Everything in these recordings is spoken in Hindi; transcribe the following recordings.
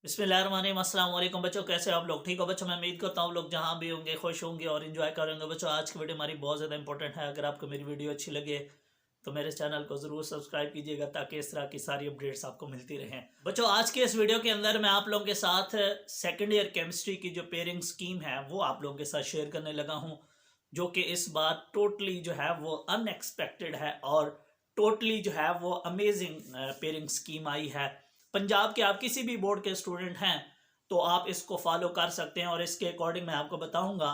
बिस्मिल्लाहिर्रहमानिर्रहीम। अस्सलाम वालेकुम बच्चों, कैसे आप लोग? ठीक हो बच्चों? मैं उम्मीद करता हूँ आप लोग जहाँ भी होंगे खुश होंगे और इन्जॉय करेंगे। बच्चों आज की वीडियो हमारी बहुत ज़्यादा इंपॉर्टेंट है। अगर आपको मेरी वीडियो अच्छी लगे तो मेरे चैनल को ज़रूर सब्सक्राइब कीजिएगा ताकि इस तरह की सारी अपडेट्स आपको मिलती रहें। बच्चों आज के इस वीडियो के अंदर मैं आप लोगों के साथ सेकेंड ईयर केमिस्ट्री की जो पेयरिंग स्कीम है वो आप लोगों के साथ शेयर करने लगा हूँ, जो कि इस बार टोटली जो है वो अनएक्सपेक्टेड है और टोटली जो है वो अमेजिंग पेयरिंग स्कीम आई है। पंजाब के आप किसी भी बोर्ड के स्टूडेंट हैं तो आप इसको फॉलो कर सकते हैं और इसके अकॉर्डिंग मैं आपको बताऊंगा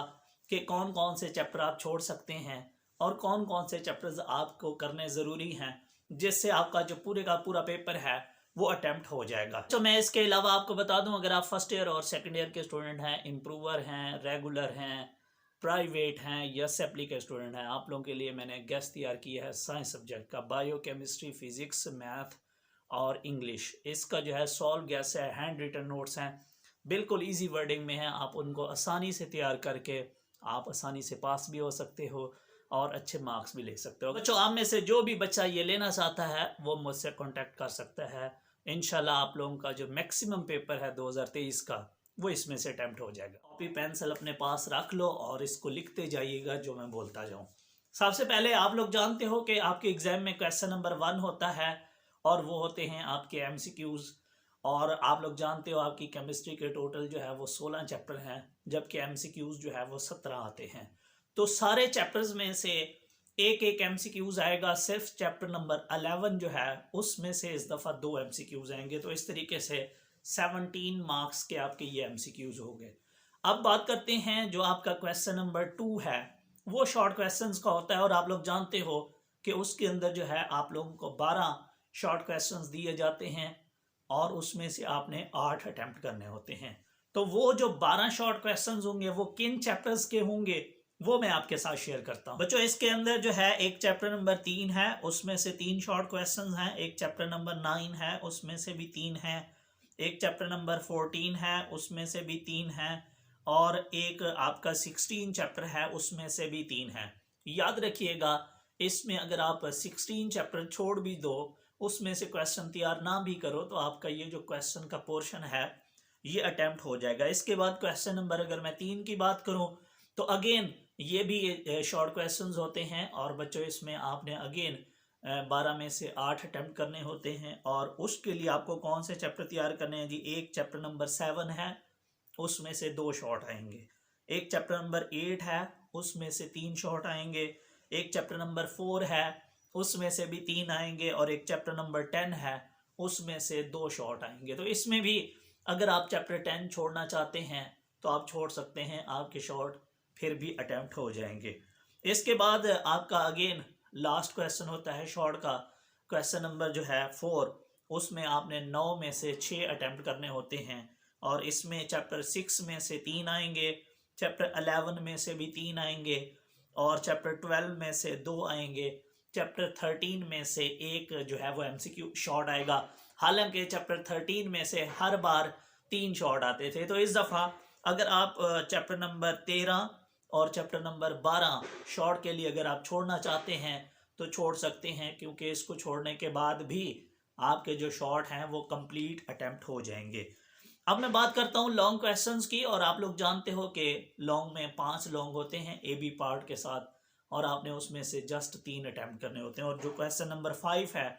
कि कौन कौन से चैप्टर आप छोड़ सकते हैं और कौन कौन से चैप्टर्स आपको करने ज़रूरी हैं, जिससे आपका जो पूरे का पूरा पेपर है वो अटेम्प्ट हो जाएगा। तो मैं इसके अलावा आपको बता दूं, अगर आप फर्स्ट ईयर और सेकंड ईयर के स्टूडेंट हैं, इम्प्रूवर हैं, रेगुलर हैं, प्राइवेट हैं या सेपली के स्टूडेंट हैं, आप लोगों के लिए मैंने गेस्ट तैयार किया है साइंस सब्जेक्ट का। बायो केमिस्ट्री, फिजिक्स, मैथ और इंग्लिश। इसका जो है सॉल्व गैस है, हैंड रिटन नोट्स हैं, बिल्कुल इजी वर्डिंग में है। आप उनको आसानी से तैयार करके आप आसानी से पास भी हो सकते हो और अच्छे मार्क्स भी ले सकते हो। बच्चों आप में से जो भी बच्चा ये लेना चाहता है वो मुझसे कांटेक्ट कर सकता है। इंशाल्लाह आप लोगों का जो मैक्सिमम पेपर है 2023 का वो इसमें से अटैम्प्ट हो जाएगा। कॉपी पेंसिल अपने पास रख लो और इसको लिखते जाइएगा जो मैं बोलता जाऊँ। सबसे पहले आप लोग जानते हो कि आपके एग्जाम में क्वेश्चन नंबर 1 होता है और वो होते हैं आपके एमसीक्यूज। और आप लोग जानते हो आपकी केमिस्ट्री के टोटल जो है वो 16 चैप्टर हैं, जबकि एमसीक्यूज जो है वो 17 आते हैं। तो सारे चैप्टर्स में से एक एक एमसीक्यूज आएगा। सिर्फ चैप्टर नंबर 11 जो है उसमें से इस दफ़ा 2 एमसीक्यूज आएंगे। तो इस तरीके से 17 मार्क्स के आपके ये एमसीक्यूज हो गए। अब बात करते हैं जो आपका क्वेश्चन नंबर 2 है, वो शॉर्ट क्वेश्चंस का होता है और आप लोग जानते हो कि उसके अंदर जो है आप लोगों को 12 शॉर्ट क्वेश्चंस दिए जाते हैं और उसमें से आपने 8 अटेम्प्ट करने होते हैं। तो वो जो 12 शॉर्ट क्वेश्चंस होंगे वो किन चैप्टर्स के होंगे वो मैं आपके साथ शेयर करता हूं। बच्चों इसके अंदर जो है एक चैप्टर नंबर 3 है, उसमें से 3 शॉर्ट क्वेश्चंस हैं। एक चैप्टर नंबर 9 है, उसमें से भी 3 है। एक चैप्टर नंबर 14 है, उसमें से भी 3 है। और एक आपका 16 चैप्टर है, उसमें से भी 3 है। याद रखिएगा इसमें अगर आप 16 चैप्टर छोड़ भी दो, उसमें से क्वेश्चन तैयार ना भी करो, तो आपका ये जो क्वेश्चन का पोर्शन है ये अटेम्प्ट हो जाएगा। इसके बाद क्वेश्चन नंबर अगर मैं 3 की बात करूं तो अगेन ये भी शॉर्ट क्वेश्चंस होते हैं और बच्चों इसमें आपने अगेन 12 में से 8 अटेम्प्ट करने होते हैं। और उसके लिए आपको कौन से चैप्टर तैयार करने हैं जी? एक चैप्टर नंबर 7 है, उसमें से 2 शॉर्ट आएंगे। एक चैप्टर नंबर 8 है, उसमें से 3 शॉर्ट आएंगे। एक चैप्टर नंबर 4 है, उसमें से भी 3 आएंगे। और एक चैप्टर नंबर 10 है, उसमें से 2 शॉर्ट आएंगे। तो इसमें भी अगर आप चैप्टर 10 छोड़ना चाहते हैं तो आप छोड़ सकते हैं, आपके शॉर्ट फिर भी अटेम्प्ट हो जाएंगे। इसके बाद आपका अगेन लास्ट क्वेश्चन होता है शॉर्ट का, क्वेश्चन नंबर जो है 4। उसमें आपने 9 में से 6 अटेम्प्ट करने होते हैं और इसमें चैप्टर 6 में से 3 आएंगे, चैप्टर 11 में से भी 3 आएंगे और चैप्टर 12 में से 2 आएंगे। चैप्टर 13 में से एक जो है वो एमसीक्यू शॉर्ट आएगा। हालांकि चैप्टर 13 में से हर बार 3 शॉर्ट आते थे, तो इस दफ़ा अगर आप चैप्टर नंबर 13 और चैप्टर नंबर 12 शॉर्ट के लिए अगर आप छोड़ना चाहते हैं तो छोड़ सकते हैं, क्योंकि इसको छोड़ने के बाद भी आपके जो शॉर्ट हैं वो कंप्लीट अटेम्प्ट हो जाएंगे। अब मैं बात करता हूँ लॉन्ग क्वेश्चंस की। और आप लोग जानते हो कि लॉन्ग में 5 लॉन्ग होते हैं ए बी पार्ट के साथ और आपने उसमें से जस्ट 3 अटेम्प्ट करने होते हैं। और जो क्वेश्चन नंबर 5 है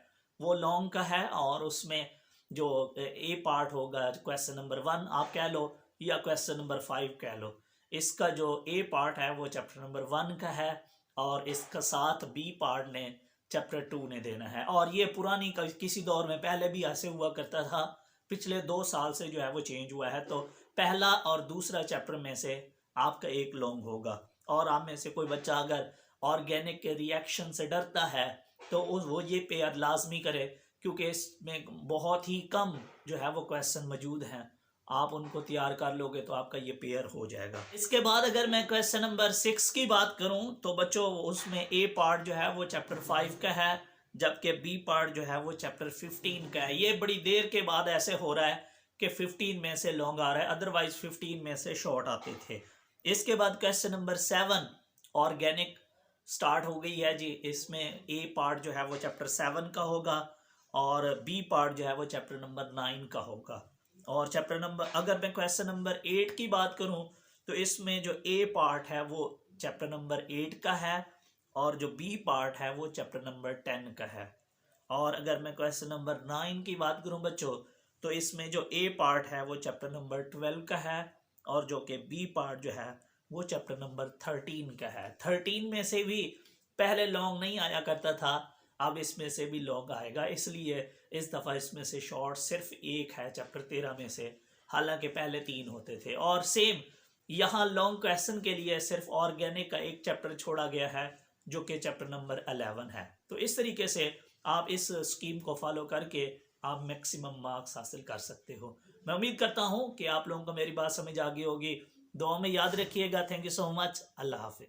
वो लॉन्ग का है और उसमें जो ए पार्ट होगा, क्वेश्चन नंबर 1 आप कह लो या क्वेश्चन नंबर 5 कह लो, इसका जो ए पार्ट है वो चैप्टर नंबर 1 का है और इसका साथ बी पार्ट ने चैप्टर 2 ने देना है। और ये पुरानी किसी दौर में पहले भी ऐसे हुआ करता था, पिछले 2 साल से जो है वो चेंज हुआ है। तो पहला और दूसरा चैप्टर में से आपका एक लॉन्ग होगा। और आप में से कोई बच्चा अगर ऑर्गेनिक के रिएक्शन से डरता है तो वो ये पेयर लाजमी करे, क्योंकि इसमें बहुत ही कम जो है वो क्वेश्चन मौजूद हैं। आप उनको तैयार कर लोगे तो आपका ये पेयर हो जाएगा। इसके बाद अगर मैं क्वेश्चन नंबर 6 की बात करूं तो बच्चों उसमें ए पार्ट जो है वो चैप्टर 5 का है, जबकि बी पार्ट जो है वो चैप्टर 15 का है। ये बड़ी देर के बाद ऐसे हो रहा है कि 15 में से लॉन्ग आ रहा है, अदरवाइज 15 में से शॉर्ट आते थे। इसके बाद क्वेश्चन नंबर 7 ऑर्गेनिक स्टार्ट हो गई है जी। इसमें ए पार्ट जो है वो चैप्टर 7 का होगा और बी पार्ट जो है वो चैप्टर नंबर 9 का होगा। और चैप्टर नंबर, अगर मैं क्वेश्चन नंबर 8 की बात करूं तो इसमें जो ए पार्ट है वो चैप्टर नंबर 8 का है और जो बी पार्ट है वो चैप्टर नंबर 10 का है। और अगर मैं क्वेश्चन नंबर 9 की बात करूं बच्चों तो इसमें जो ए पार्ट है वो चैप्टर नंबर 12 का है और जो कि बी पार्ट जो है वो चैप्टर नंबर 13 का है। 13 में से भी पहले लॉन्ग नहीं आया करता था, अब इसमें से भी लॉन्ग आएगा, इसलिए इस दफ़ा इसमें से शॉर्ट सिर्फ एक है चैप्टर 13 में से, हालांकि पहले 3 होते थे। और सेम यहाँ लॉन्ग क्वेश्चन के लिए सिर्फ ऑर्गेनिक का एक चैप्टर छोड़ा गया है जो कि चैप्टर नंबर 11 है। तो इस तरीके से आप इस स्कीम को फॉलो करके आप मैक्सिमम मार्क्स हासिल कर सकते हो। मैं उम्मीद करता हूँ कि आप लोगों को मेरी बात समझ आ गई होगी। दुआ में याद रखिएगा। Thank you so much. Allah Hafiz.